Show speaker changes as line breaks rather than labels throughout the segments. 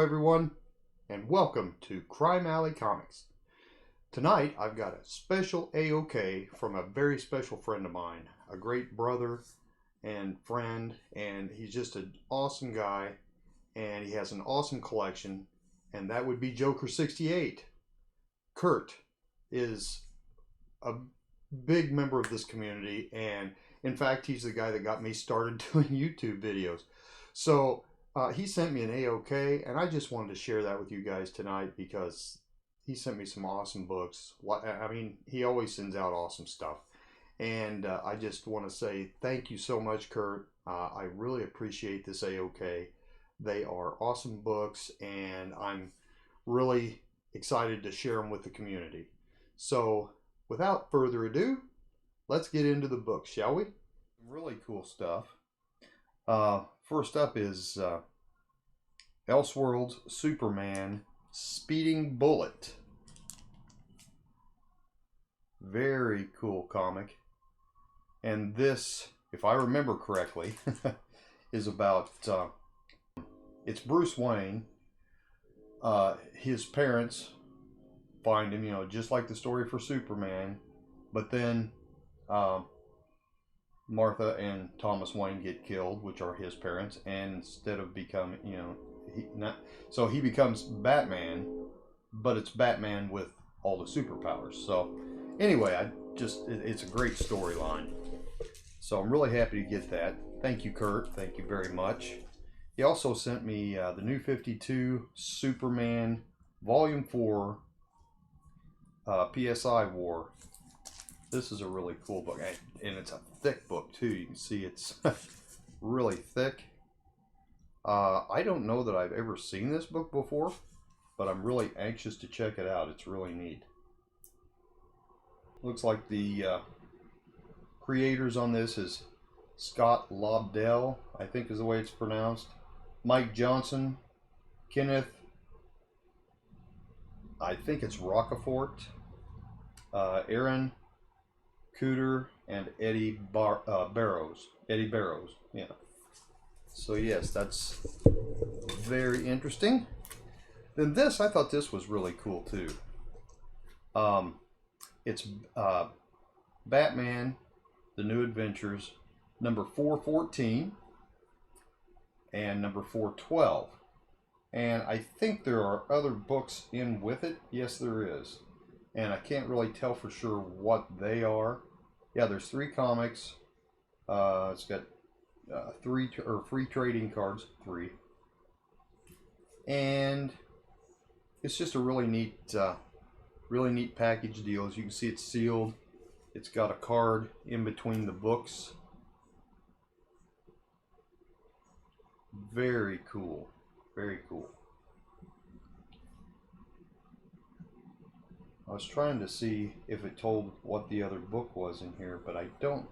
everyone, and welcome to Crime Alley Comics. Tonight I've got a special AOK from a very special friend of mine, a great brother and friend, and he's just an awesome guy, and he has an awesome collection, and that would be Joker68. Kurt is a big member of this community, and in fact he's the guy that got me started doing YouTube videos. So he sent me an AOK, and I just wanted to share that with you guys tonight because he sent me some awesome books. I mean, he always sends out awesome stuff. And I just want to say thank you so much, Kurt. I really appreciate this AOK. They are awesome books, and I'm really excited to share them with the community. So without further ado, let's get into the book, shall we? Really cool stuff. First up is Elseworlds Superman Speeding Bullet. Very cool comic. And this, if I remember correctly, is about, it's Bruce Wayne. His parents find him, you know, just like the story for Superman. But then Martha and Thomas Wayne get killed, which are his parents, and instead of becoming, you know, he becomes Batman, but it's Batman with all the superpowers. So anyway, it's a great storyline. So I'm really happy to get that. Thank you, Kurt. Thank you very much. He also sent me the New 52 Superman Volume 4 PSI War. This is a really cool book, and it's a thick book too. You can see it's really thick. I don't know that I've ever seen this book before, but I'm really anxious to check it out. It's really neat. Looks like the creators on this is Scott Lobdell, I think is the way it's pronounced, Mike Johnson, Kenneth, I think it's Rockefort, Aaron Cooter, and Eddie Barrows. Eddie Barrows, yeah. So yes, that's very interesting. Then this, I thought this was really cool too. It's Batman, The New Adventures, number 414 and number 412. And I think there are other books in with it. Yes, there is. And I can't really tell for sure what they are. Yeah, there's 3 comics. It's got 3 free trading cards, 3. And it's just a really neat package deal. As you can see, it's sealed. It's got a card in between the books. Very cool. Very cool. I was trying to see if it told what the other book was in here, but I don't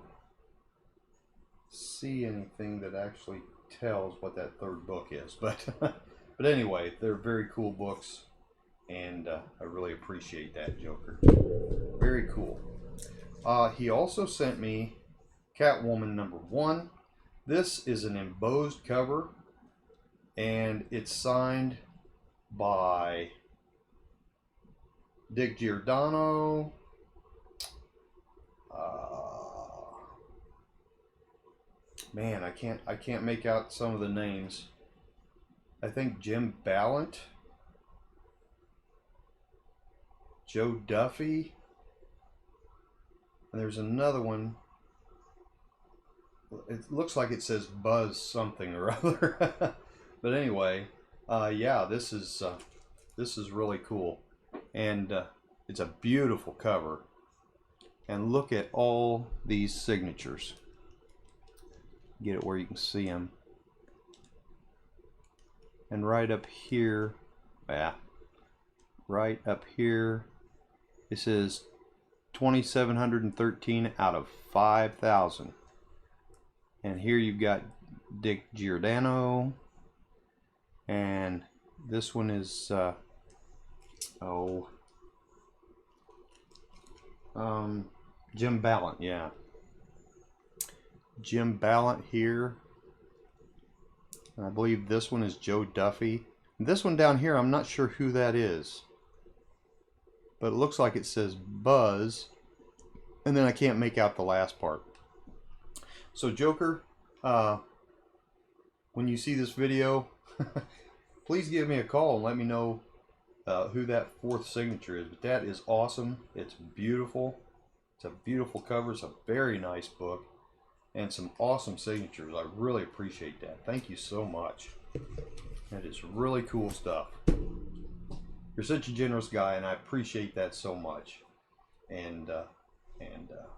see anything that actually tells what that third book is. But but anyway, they're very cool books, and I really appreciate that, Joker. Very cool. He also sent me Catwoman number 1. This is an embossed cover, and it's signed by Dick Giordano, man, I can't make out some of the names. I think Jim Ballant, Joe Duffy, and there's another one. It looks like it says Buzz something or other. But anyway, yeah, this is really cool. And it's a beautiful cover. And look at all these signatures. Get it where you can see them. And right up here, right up here, it says 2,713 out of 5,000. And here you've got Dick Giordano. And this one is Jim Ballant, yeah. Jim Ballant here. And I believe this one is Joe Duffy. This one down here, I'm not sure who that is, but it looks like it says Buzz, and then I can't make out the last part. So Joker, when you see this video, please give me a call and let me know who that fourth signature is. But that is awesome. It's beautiful. It's a beautiful cover. It's a very nice book, and some awesome signatures. I really appreciate that. Thank you so much. That is really cool stuff. You're such a generous guy, and I appreciate that so much. And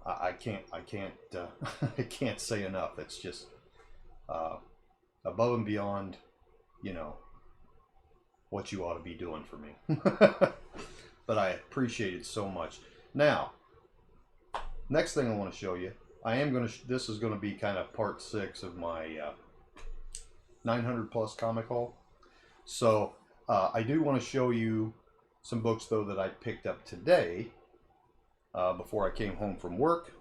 I can't I can't say enough. It's just above and beyond, you know, what you ought to be doing for me. But I appreciate it so much. Now, next thing I want to show you, this is going to be kind of part 6 of my 900 plus comic haul. So I do want to show you some books though that I picked up today before I came home from work.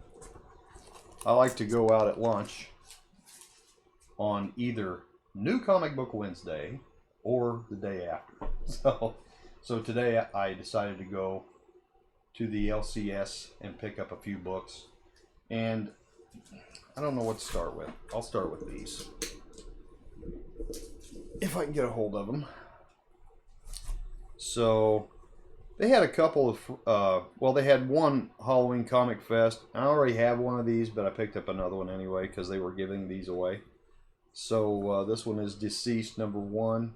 I like to go out at lunch on either New Comic Book Wednesday or the day after. So today I decided to go to the LCS and pick up a few books, and I don't know what to start with. I'll start with these if I can get a hold of them. So they had a couple of well, they had one Halloween Comic Fest. I already have one of these, but I picked up another one anyway because they were giving these away. So this one is Deceased #1.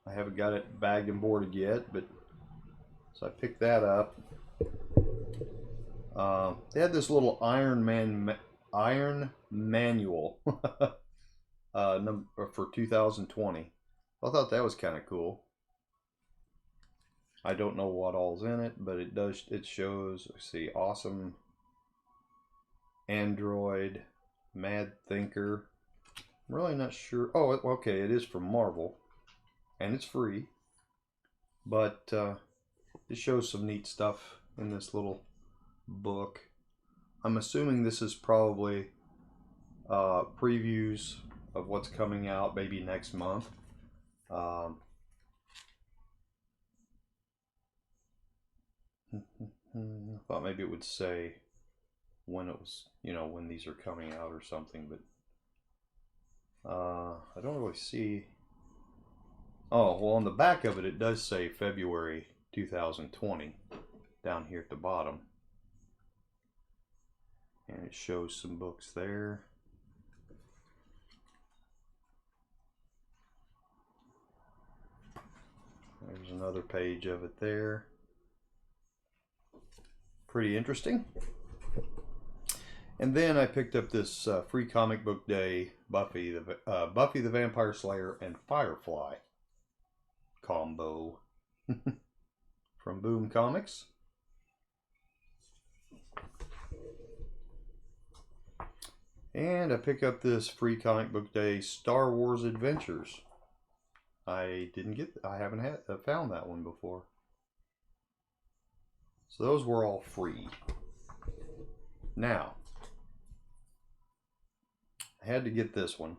I haven't got it bagged and boarded yet, but so I picked that up. They had this little Iron Manual for 2020. I thought that was kind of cool. I don't know what all's in it, but it does. It shows. Let's see, Awesome Android, Mad Thinker. I'm really not sure. Oh, okay, it is from Marvel, and it's free. But it shows some neat stuff in this little book. I'm assuming this is probably previews of what's coming out maybe next month. I thought maybe it would say when it was, you know, when these are coming out or something, but I don't really see. Oh, well, on the back of it, it does say February 2020 down here at the bottom. And it shows some books there. There's another page of it there. Pretty interesting. And then I picked up this free comic book day Buffy the Vampire Slayer and Firefly combo from Boom Comics. And I pick up this free comic book day Star Wars Adventures. I haven't found that one before. So those were all free. Now, I had to get this one.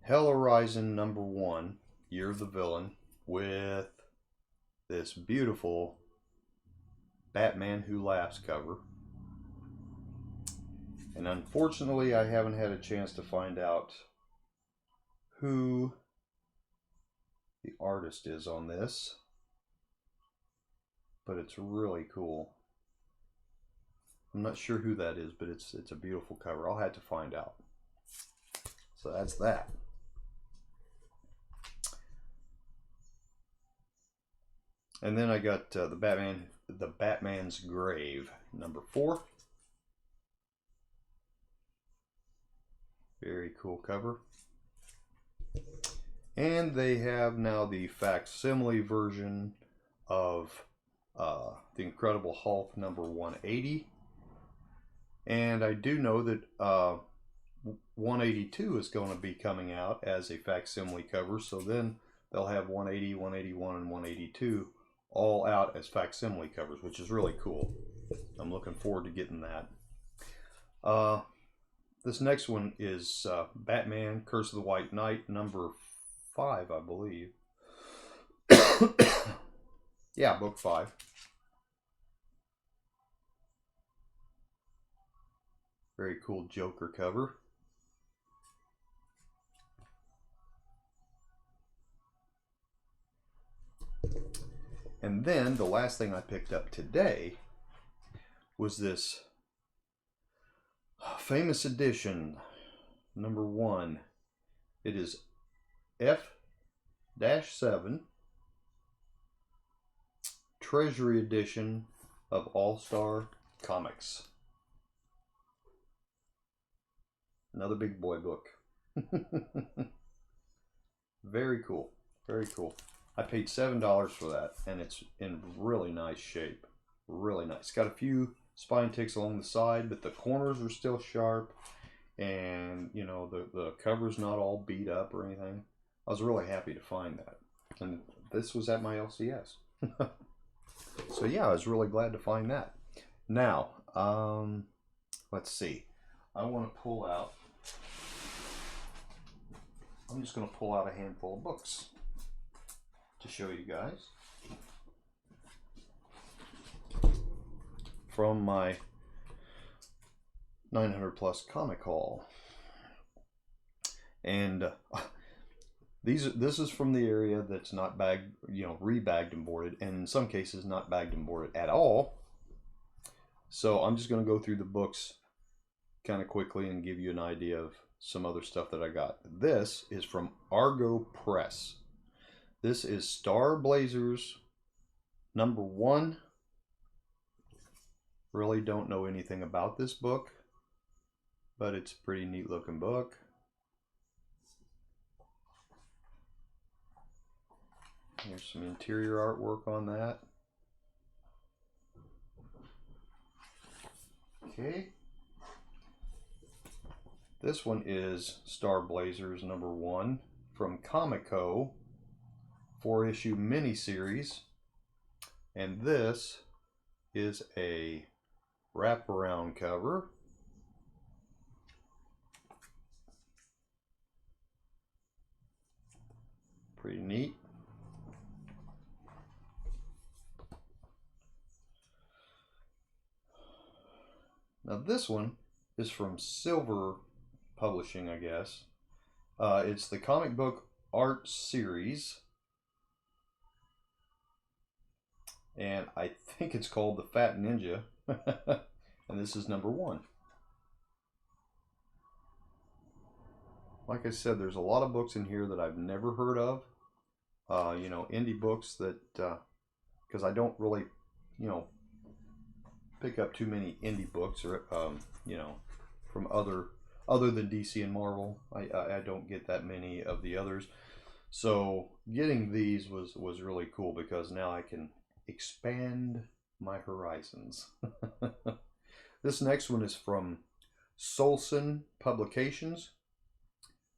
Hell Horizon #1, Year of the Villain, with this beautiful Batman Who Laughs cover. And unfortunately, I haven't had a chance to find out who the artist is on this, but it's really cool. I'm not sure who that is, but it's a beautiful cover. I'll have to find out. So that's that. And then I got the Batman's Grave #4. Very cool cover. And they have now the facsimile version of the Incredible Hulk #180. And I do know that 182 is going to be coming out as a facsimile cover. So then they'll have 180, 181, and 182 all out as facsimile covers, which is really cool. I'm looking forward to getting that. This next one is Batman Curse of the White Knight, number 5, I believe. Yeah, book 5. Very cool Joker cover. And then the last thing I picked up today was this famous edition, number 1. It is F-7 Treasury Edition of All-Star Comics. Another big boy book. Very cool. Very cool. I paid $7 for that, and it's in really nice shape. Really nice. It's got a few spine ticks along the side, but the corners are still sharp, and you know the cover's not all beat up or anything. I was really happy to find that, and this was at my LCS. So yeah, I was really glad to find that. Now, let's see. I want to pull out. I'm just going to pull out a handful of books to show you guys from my 900 plus comic haul. And this is from the area that's not bagged, you know, rebagged and boarded, and in some cases not bagged and boarded at all. So I'm just going to go through the books kind of quickly and give you an idea of some other stuff that I got. This is from Argo Press. This is Star Blazers number 1. Really don't know anything about this book, but it's a pretty neat looking book. Here's some interior artwork on that. Okay. This one is Star Blazers number 1 from Comico, 4-issue miniseries. And this is a wraparound cover. Pretty neat. Now this one is from Silver Publishing, I guess. It's the comic book art series, and I think it's called The Fat Ninja. And this is number 1. Like I said, there's a lot of books in here that I've never heard of. You know, indie books that, because I don't really, you know, pick up too many indie books, or you know, from other than DC and Marvel. I don't get that many of the others. So getting these was really cool, because now I can expand my horizons. This next one is from Solson Publications,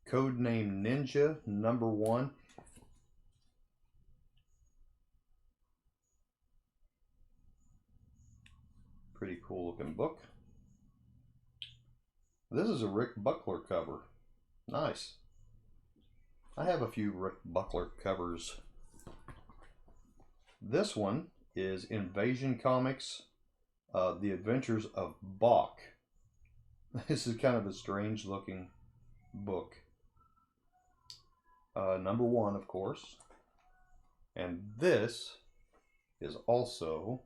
Codename Ninja number 1. Pretty cool looking book. This is a Rick Buckler cover. Nice. I have a few Rick Buckler covers. This one is Invasion Comics, The Adventures of Bach. This is kind of a strange looking book. Number 1, of course. And this is also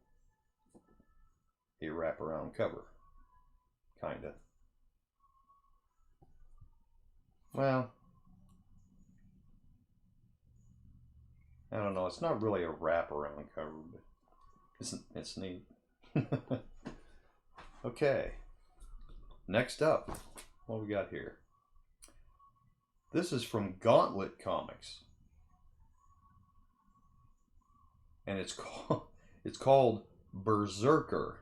a wraparound cover. Kinda. Well, I don't know. It's not really a wraparound cover, but it's neat. Okay. Next up, what we got here? This is from Gauntlet Comics, and it's called Berserker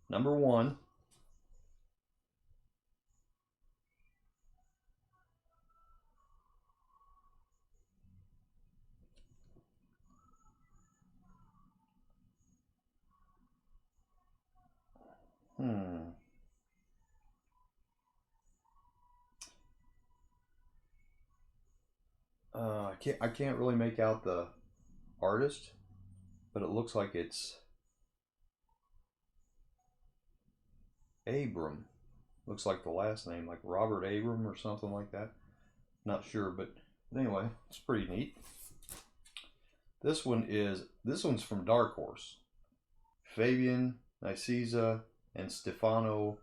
number 1. I can't really make out the artist, but it looks like it's Abram. Looks like the last name, like Robert Abram or something like that. Not sure, but anyway, it's pretty neat. This one's from Dark Horse. Fabian Niceza and Stefano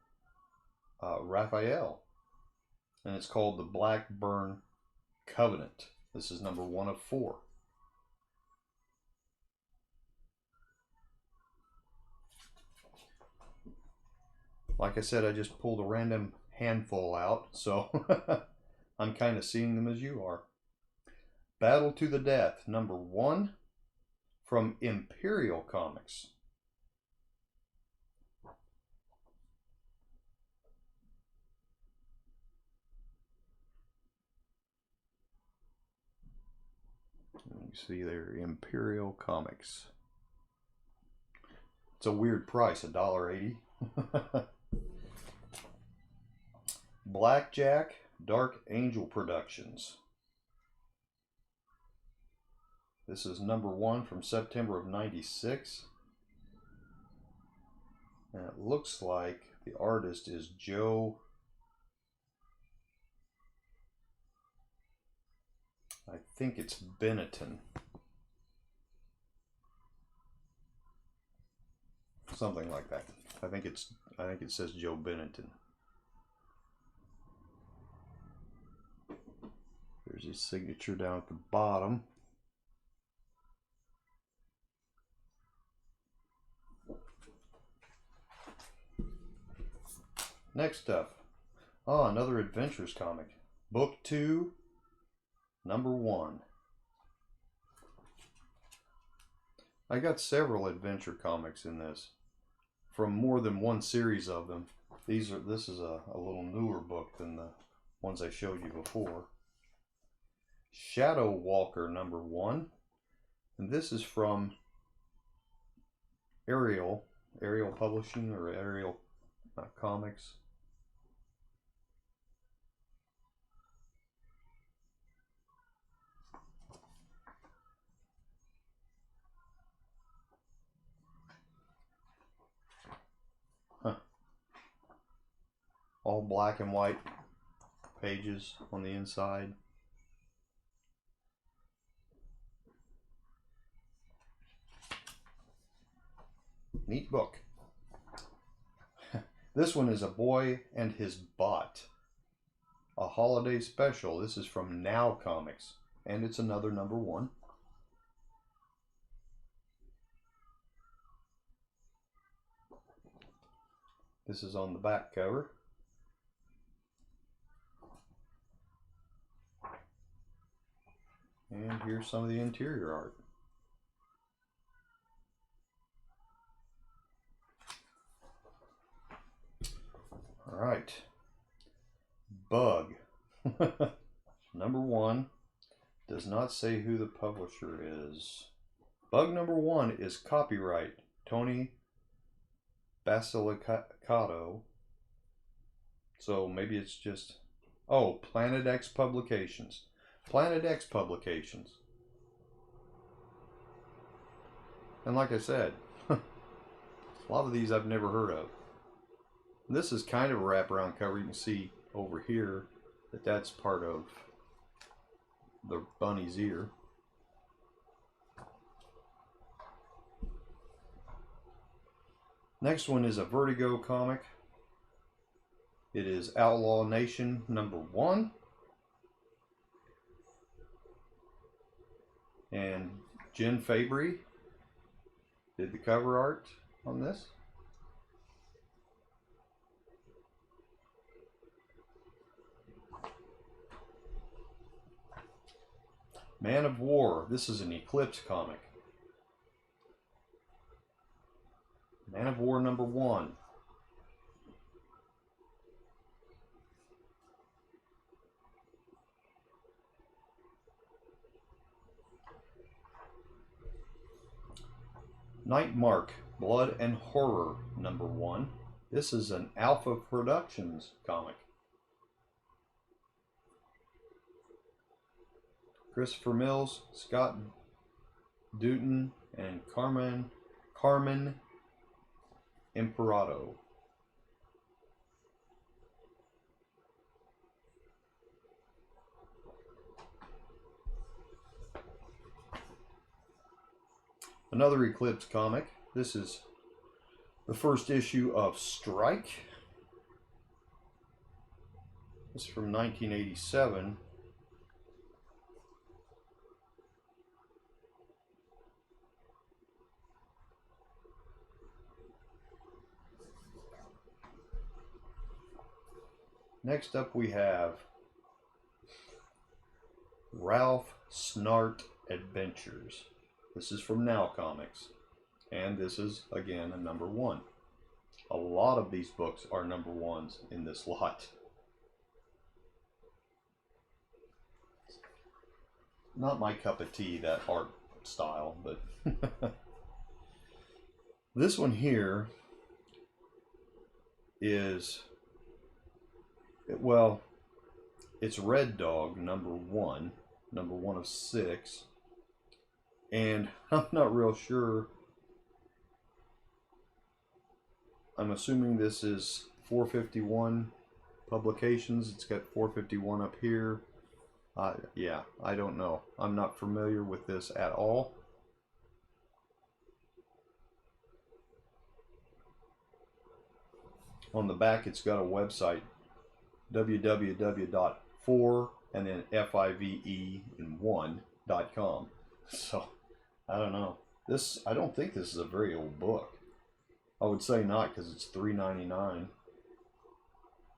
Raphael, and it's called the Blackburn Covenant. This is number 1 of 4. Like I said, I just pulled a random handful out, so I'm kind of seeing them as you are. Battle to the Death, number 1 from Imperial Comics. You see there, Imperial Comics. It's a weird price, $1.80. Blackjack, Dark Angel Productions. This is number 1 from September of '96. And it looks like the artist is Joe. I think it's Benetton. Something like that. I think it says Joe Benetton. There's his signature down at the bottom. Next up, another Adventures comic. Book 2, number 1. I got several adventure comics in this, from more than one series of them. This is a little newer book than the ones I showed you before. Shadow Walker, number 1. And this is from Ariel Publishing, or Ariel Comics. All black and white pages on the inside. Neat book. This one is A Boy and His Bot, a holiday special. This is from Now Comics, and it's another number 1. This is on the back cover. And here's some of the interior art. All right. Bug. Number 1. Does not say who the publisher is. Bug number 1 is copyright Tony Basilicato. So maybe it's just... Oh, Planet X Publications. Planet X Publications. And like I said, a lot of these I've never heard of. This is kind of a wraparound cover. You can see over here that that's part of the bunny's ear. Next one is a Vertigo comic. It is Outlaw Nation number 1. And Jen Fabry did the cover art on this. Man of War. This is an Eclipse comic. Man of War number 1. Nightmark, Blood and Horror, number 1. This is an Alpha Productions comic. Christopher Mills, Scott Dutton, and Carmen Imperato. Another Eclipse comic. This is the first issue of Strike. This is from 1987. Next up we have Ralph Snart Adventures. This is from Now Comics, and this is again a #1. A lot of these books are #1s in this lot. Not my cup of tea, that art style, but this one here is, well, it's Red Dog #1 of 6, and I'm not real sure. I'm assuming this is 451 publications. It's got 451 up here. Yeah, I don't know. I'm not familiar with this at all. On the back, it's got a website, www.4 and then FIVE1.com. So, I don't know. This, I don't think this is a very old book. I would say not, because it's $3.99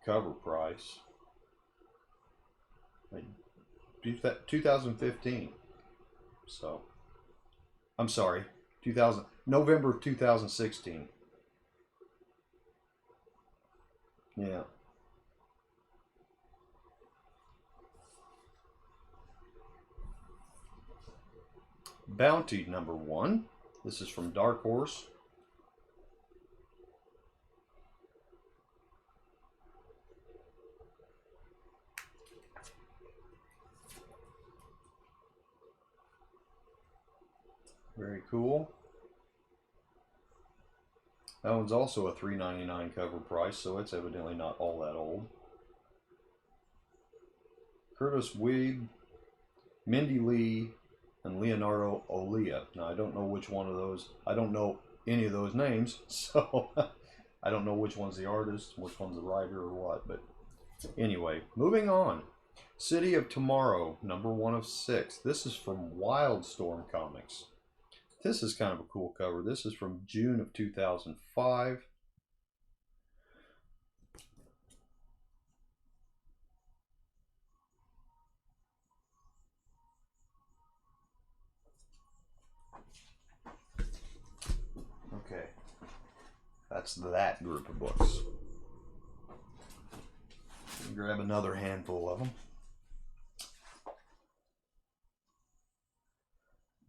cover price. Like 2015. So, I'm sorry, November of 2016. Yeah. Bounty #1. This is from Dark Horse. Very cool. That one's also a $3.99 cover price, so it's evidently not all that old. Curtis Weeb, Mindy Lee, and Leonardo Olea. Now, I don't know which one of those. I don't know any of those names, so I don't know which one's the artist, which one's the writer, or what. But anyway, moving on. City of Tomorrow, #1 of 6. This is from Wildstorm Comics. This is kind of a cool cover. This is from June of 2005. Okay, that's that group of books. Grab another handful of them.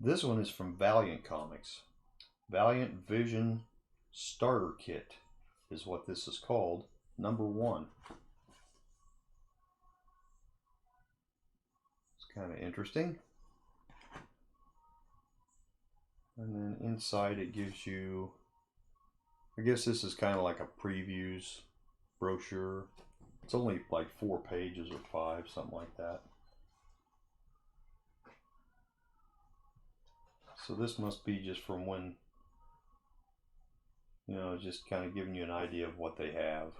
This one is from Valiant Comics. Valiant Vision Starter Kit is what this is called. #1. It's kind of interesting. And then inside it gives you, I guess this is kind of like a previews brochure. It's only like 4 pages or 5, something like that. So this must be just from when, you know, just kind of giving you an idea of what they have.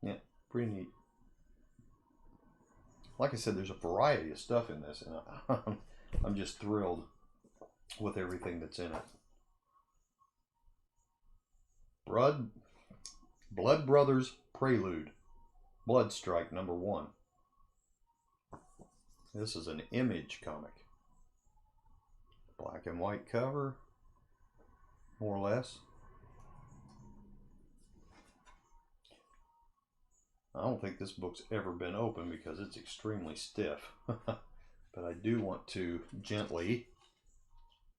Yeah, pretty neat. Like I said, there's a variety of stuff in this, and I'm just thrilled with everything that's in it. Blood Brothers Prelude, Blood Strike #1. This is an Image comic. Black and white cover, more or less. I don't think this book's ever been opened because it's extremely stiff. But I do want to gently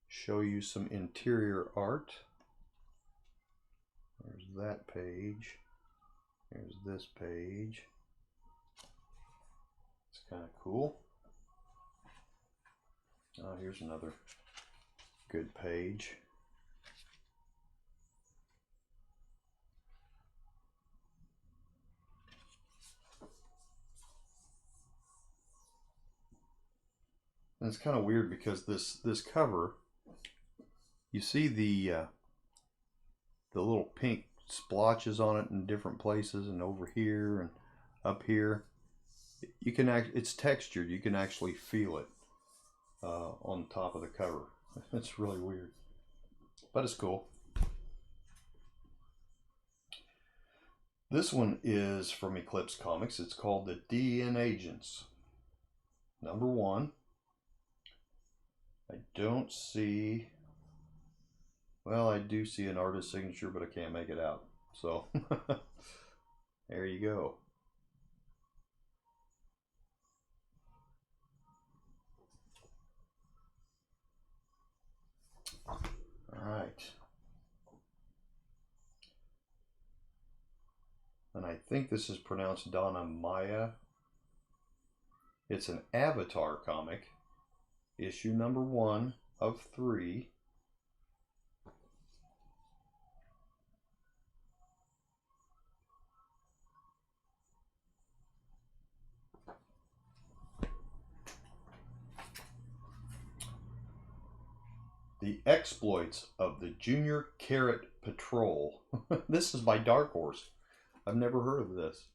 show you some interior art. There's that page. There's this page. It's kind of cool. Oh, here's another good page. And it's kind of weird because this cover, you see the little pink splotches on it in different places, and over here and up here. You can it's textured. You can actually feel it on top of the cover. It's really weird, but it's cool. This one is from Eclipse Comics. It's called the DN Agents. #1. I don't see, well, I do see an artist signature, but I can't make it out. So there you go. All right. And I think this is pronounced Donna Maya. It's an Avatar comic, issue #1 of 3. The Exploits of the Junior Carrot Patrol. This is by Dark Horse. I've never heard of this.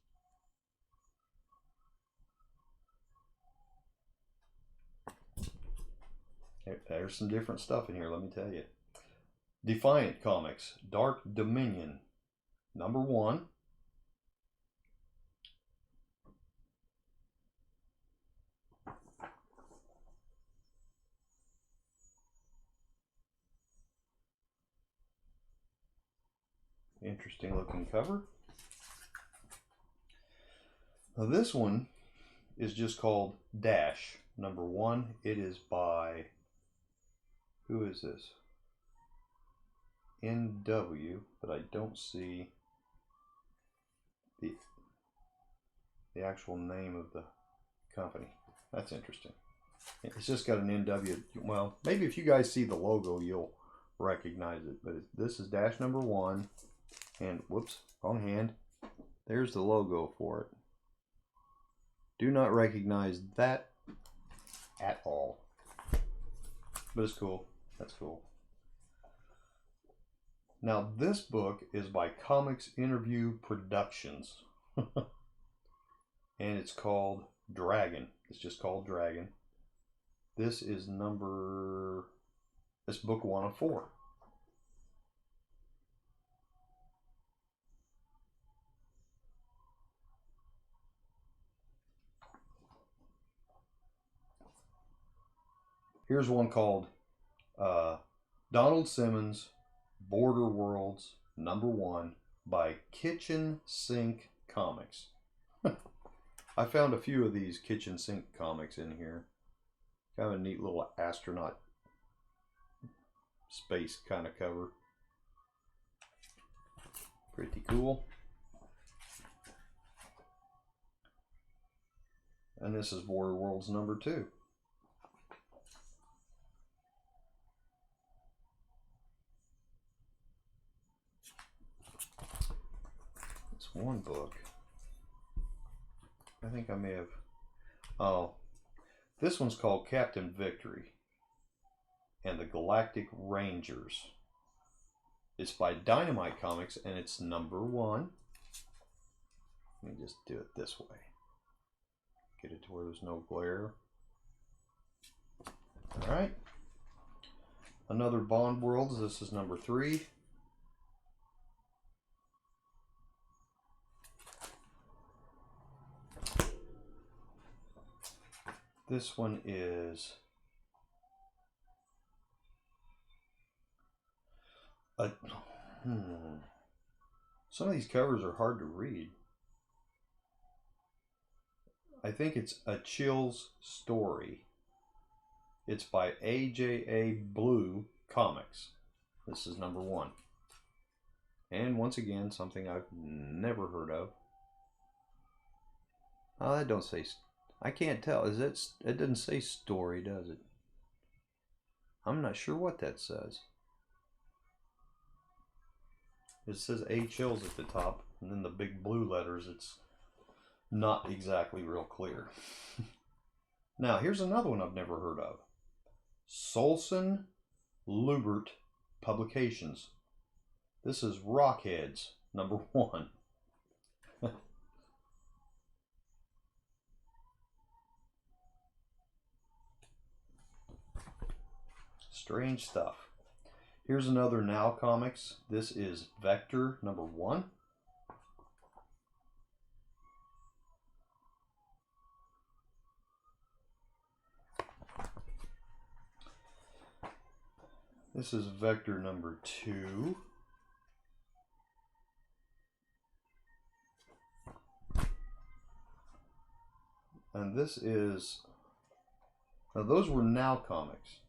There's some different stuff in here, let me tell you. Defiant Comics, Dark Dominion, #1. Interesting looking cover. Now this one is just called Dash, #1. It is by, who is this? NW, but I don't see the actual name of the company. That's interesting. It's just got an NW. Well, maybe if you guys see the logo, you'll recognize it. But this is Dash #1, and whoops, wrong hand. There's the logo for it. Do not recognize that at all. But it's cool. That's cool. Now this book is by Comics Interview Productions. And it's called Dragon. It's just called Dragon. This is this book 1 of 4. Here's one called Donald Simmons, Border Worlds, #1 by Kitchen Sink Comics. I found a few of these Kitchen Sink comics in here. Kind of a neat little astronaut space kind of cover. Pretty cool. And this is Border Worlds #2. It's one book. I think I may have, oh, this one's called Captain Victory and the Galactic Rangers. It's by Dynamite Comics, and it's #1. Let me just do it this way. Get it to where there's no glare. All right. Another Bond Worlds. This is #3. This one is some of these covers are hard to read. I think it's A Chill's Story. It's by AJA Blue Comics. This is #1. And once again, something I've never heard of. Oh, that don't say, I can't tell. Is it doesn't say story, does it? I'm not sure what that says. It says HL's at the top, and then the big blue letters, it's not exactly real clear. Now, here's another one I've never heard of. Solson Lubert Publications. This is Rockheads, #1. Strange stuff. Here's another Now Comics. This is Vector #1. This is Vector #2. And this is, now those were Now Comics.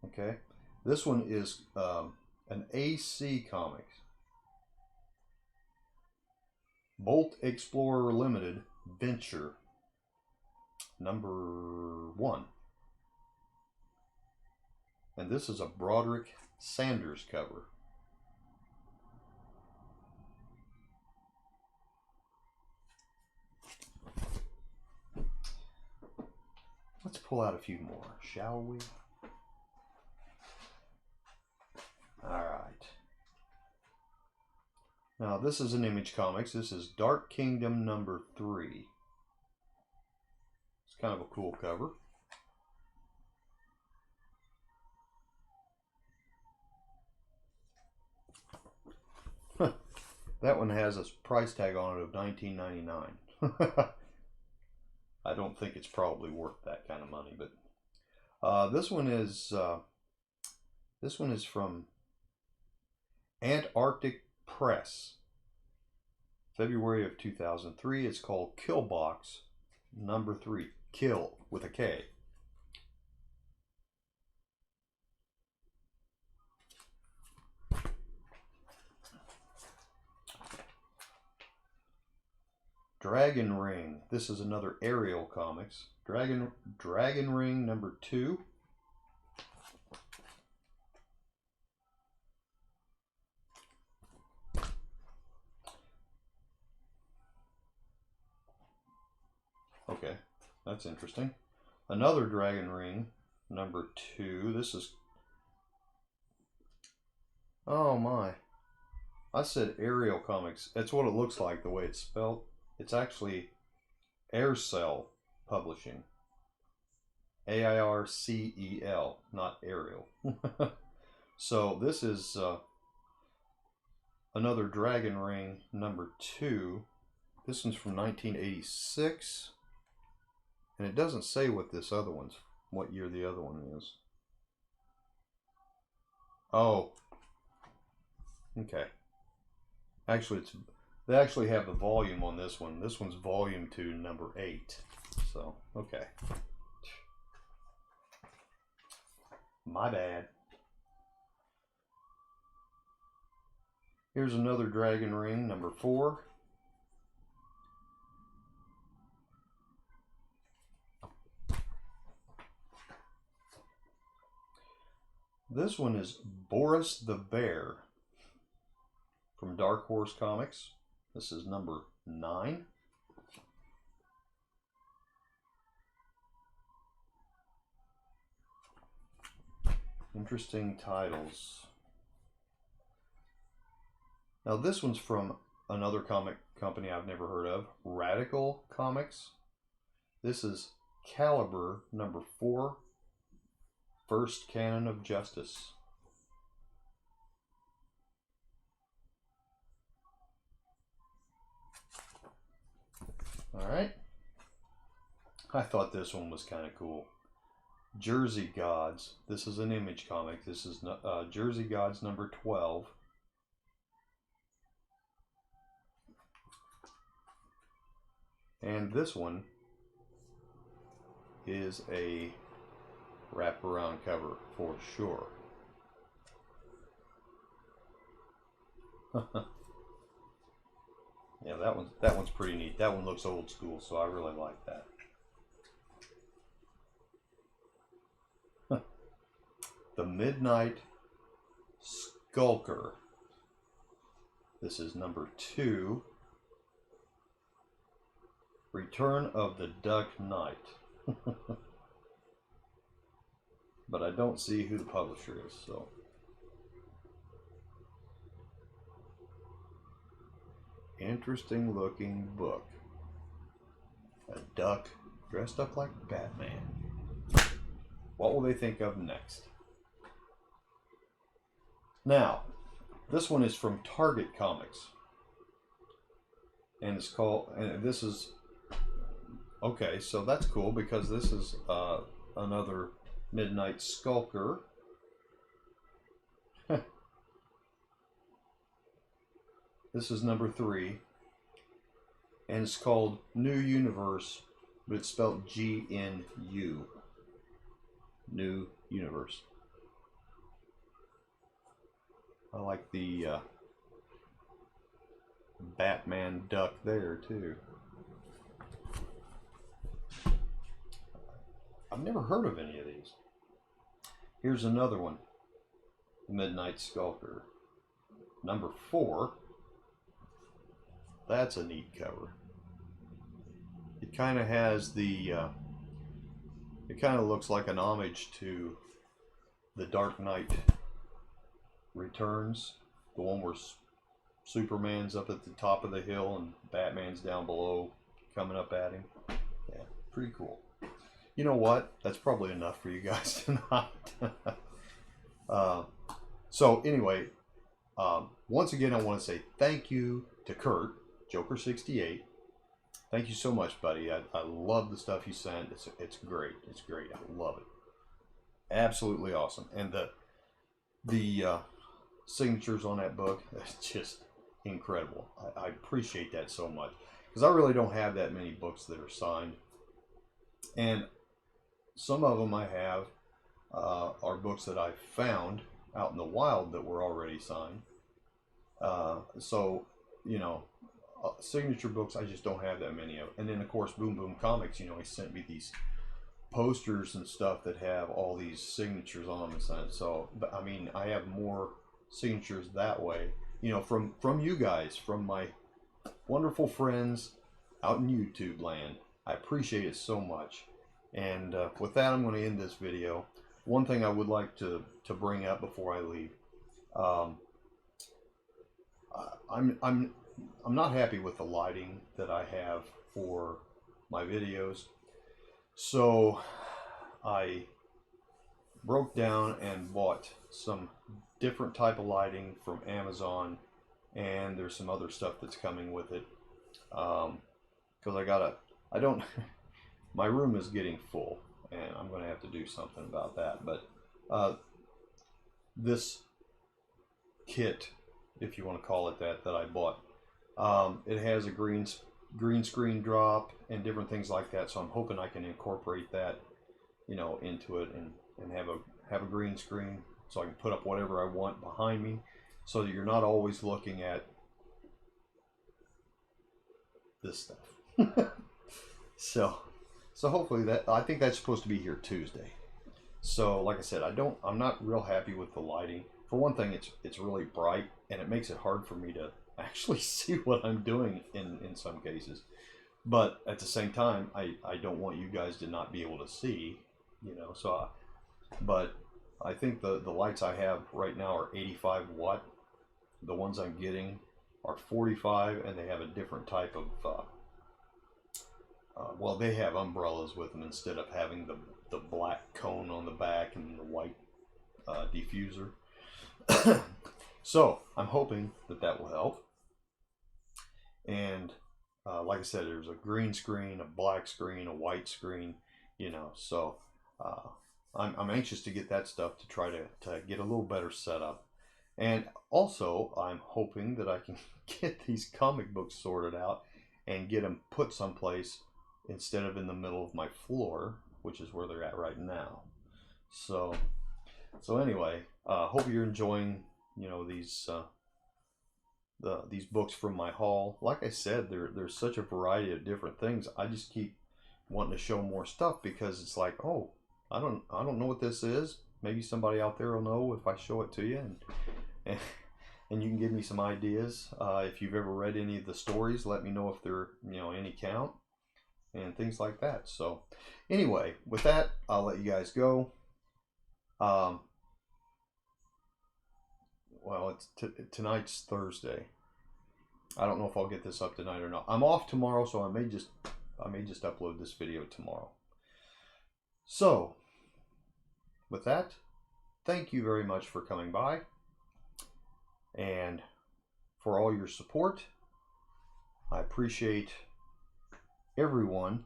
Okay, this one is an AC Comics. Bolt Explorer Limited Venture #1. And this is a Broderick Sanders cover. Let's pull out a few more, shall we? Alright. Now this is an Image Comics. This is Dark Kingdom #3. It's kind of a cool cover. That one has a price tag on it of $19.99. I don't think it's probably worth that kind of money, but this one is from Antarctic Press, February of 2003. It's called Killbox #3. Kill with a K. Dragon Ring. This is another Ariel Comics. Dragon Ring #2. Okay, that's interesting. Another Dragon Ring #2. This is, oh my, I said Ariel Comics. That's what it looks like the way it's spelled. It's actually Aircel Publishing. AIRCEL, not Ariel. So this is another Dragon Ring #2. This one's from 1986. And it doesn't say what this other one's, what year the other one is. Oh. Okay. Actually, they actually have the volume on this one. This one's volume 2, #8. So, okay. My bad. Here's another Dragon Ring #4. This one is Boris the Bear from Dark Horse Comics. This is #9. Interesting titles. Now this one's from another comic company I've never heard of, Radical Comics. This is Caliber #4, First Canon of Justice. Alright. I thought this one was kind of cool. Jersey Gods. This is an Image comic. This is Jersey Gods #12. And this one is a wraparound cover for sure. Yeah, that one's pretty neat. That one looks old school, so I really like that. The Midnight Skulker. This is number 2. Return of the Duck Knight. But I don't see who the publisher is, so. Interesting looking book. A duck dressed up like Batman. What will they think of next? Now, this one is from Target Comics. And it's called, and this is, okay, so that's cool because this is another Midnight Skulker. This is number 3. And it's called New Universe, but it's spelled G-N-U. New Universe. I like the Batman duck there too. I've never heard of any of these. Here's another one. Midnight Skulker. Number 4. That's a neat cover. It kind of has the, it kind of looks like an homage to The Dark Knight Returns. The one where Superman's up at the top of the hill and Batman's down below coming up at him. Yeah, pretty cool. You know what? That's probably enough for you guys tonight. So anyway, once again, I want to say thank you to Kurt, Joker68. Thank you so much, buddy. I love the stuff you sent. It's great. It's great. I love it. Absolutely awesome. And the signatures on that book, that's just incredible. I appreciate that so much because I really don't have that many books that are signed. And some of them I have are books that I found out in the wild that were already signed. So, you know, signature books, I just don't have that many of. And then, of course, Boom Boom Comics, you know, he sent me these posters and stuff that have all these signatures on them. And so, I mean, I have more signatures that way, you know, from you guys, from my wonderful friends out in YouTube land. I appreciate it so much. And with that, I'm going to end this video. One thing I would like to bring up before I leave, I'm not happy with the lighting that I have for my videos, so I broke down and bought some different type of lighting from Amazon, and there's some other stuff that's coming with it, because my room is getting full and I'm going to have to do something about that. But this kit, if you want to call it that I bought, it has a green screen drop and different things like that, so I'm hoping I can incorporate that, you know, into it and have a green screen so I can put up whatever I want behind me, so that you're not always looking at this stuff. So hopefully I think that's supposed to be here Tuesday. So like I said, I'm not real happy with the lighting. For one thing, it's really bright and it makes it hard for me to actually see what I'm doing in some cases. But at the same time, I don't want you guys to not be able to see, you know. So, but I think the lights I have right now are 85 watt. The ones I'm getting are 45, and they have a different type of, well, they have umbrellas with them instead of having the black cone on the back and the white diffuser. So I'm hoping that will help. And like I said, there's a green screen, a black screen, a white screen, you know. So I'm anxious to get that stuff to try to get a little better setup. And also, I'm hoping that I can get these comic books sorted out and get them put someplace instead of in the middle of my floor, which is where they're at right now. So anyway, hope you're enjoying, you know, these books from my haul. Like I said, there's such a variety of different things. I just keep wanting to show more stuff because it's like, oh, I don't know what this is. maybe somebody out there will know if I show it to you, and, and you can give me some ideas. If you've ever read any of the stories, let me know if they're, you know, any count and things like that. So anyway, with that, I'll let you guys go. Well, it's tonight's Thursday. I don't know if I'll get this up tonight or not. I'm off tomorrow, so I may just upload this video tomorrow. So with that, thank you very much for coming by and for all your support. I appreciate everyone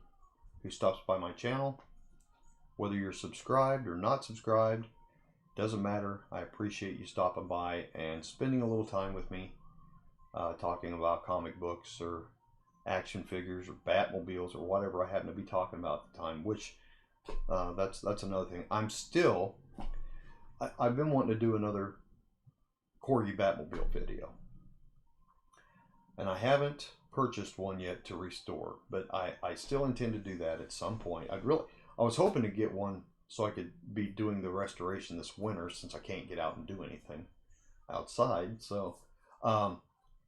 who stops by my channel. Whether you're subscribed or not subscribed, doesn't matter. I appreciate you stopping by and spending a little time with me, talking about comic books or action figures or Batmobiles or whatever I happen to be talking about at the time, which that's another thing. I've been wanting to do another Corgi Batmobile video, and I haven't purchased one yet to restore, but I still intend to do that at some point. I was hoping to get one so I could be doing the restoration this winter, since I can't get out and do anything outside. So I'm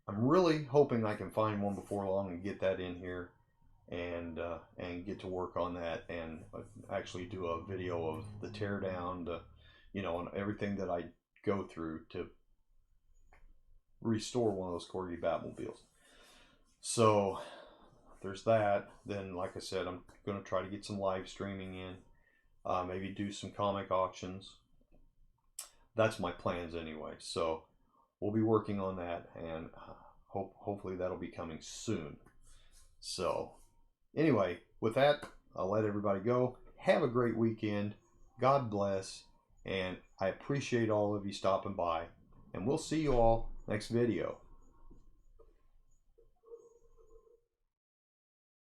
really hoping I can find one before long and get that in here and get to work on that, and actually do a video of the teardown, you know, and everything that I go through to restore one of those Corgi Batmobiles. So there's that. Then, like I said, I'm going to try to get some live streaming in. Maybe do some comic auctions. That's my plans anyway. So we'll be working on that, and hopefully that'll be coming soon. So anyway, with that, I'll let everybody go. Have a great weekend. God bless. And I appreciate all of you stopping by. And we'll see you all next video.